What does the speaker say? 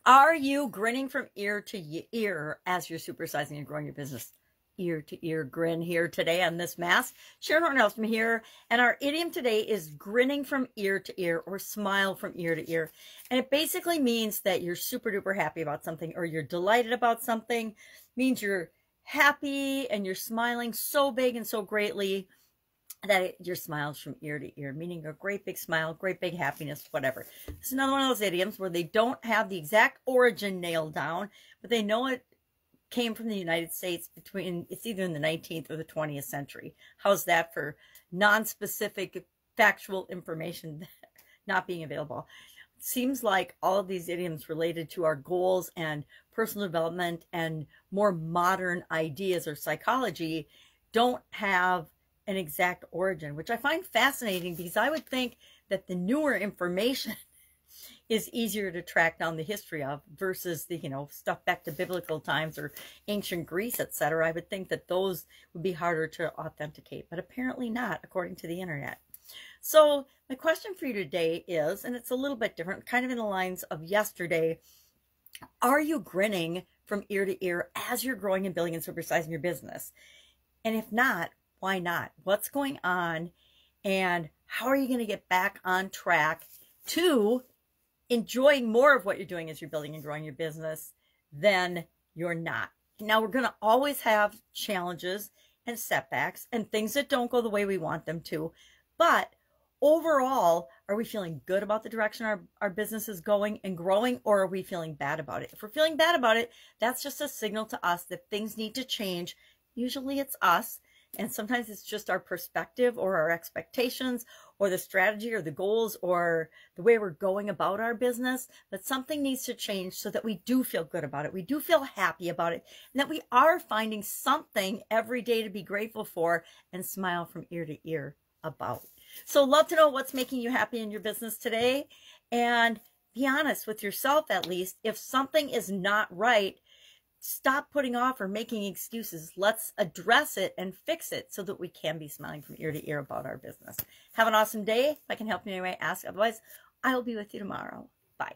Are you grinning from ear to ear as you're supersizing and growing your business? Ear to ear grin here today on this mask. Sharon Horne-Ellstrom here, and our idiom today is grinning from ear to ear, or smile from ear to ear. And it basically means that you're super duper happy about something, or you're delighted about something. It means you're happy and you're smiling so big and so greatly that your smile's from ear to ear, meaning a great big smile, great big happiness, whatever. This is another one of those idioms where they don't have the exact origin nailed down, but they know it came from the United States it's either in the 19th or the 20th century. How's that for non-specific factual information not being available? It seems like all of these idioms related to our goals and personal development and more modern ideas or psychology don't have an exact origin, which I find fascinating, because I would think that the newer information is easier to track down the history of versus the, stuff back to biblical times or ancient Greece, etc. I would think that those would be harder to authenticate, but apparently not, according to the internet. So my question for you today is, and it's a little bit different, kind of in the lines of yesterday, are you grinning from ear to ear as you're growing and building and supersizing your business? And if not, why not? What's going on? And how are you going to get back on track to enjoying more of what you're doing as you're building and growing your business than you're not? Now, we're going to always have challenges and setbacks and things that don't go the way we want them to. But overall, are we feeling good about the direction our business is going and growing, or are we feeling bad about it? If we're feeling bad about it, that's just a signal to us that things need to change. Usually it's us. And sometimes it's just our perspective or our expectations or the strategy or the goals or the way we're going about our business. But something needs to change so that we do feel good about it. We do feel happy about it. And that we are finding something every day to be grateful for and smile from ear to ear about. So love to know what's making you happy in your business today. And be honest with yourself, at least. If something is not right, stop putting off or making excuses. Let's address it and fix it so that we can be smiling from ear to ear about our business. Have an awesome day. If I can help you in any way, ask. Otherwise, I will be with you tomorrow. Bye.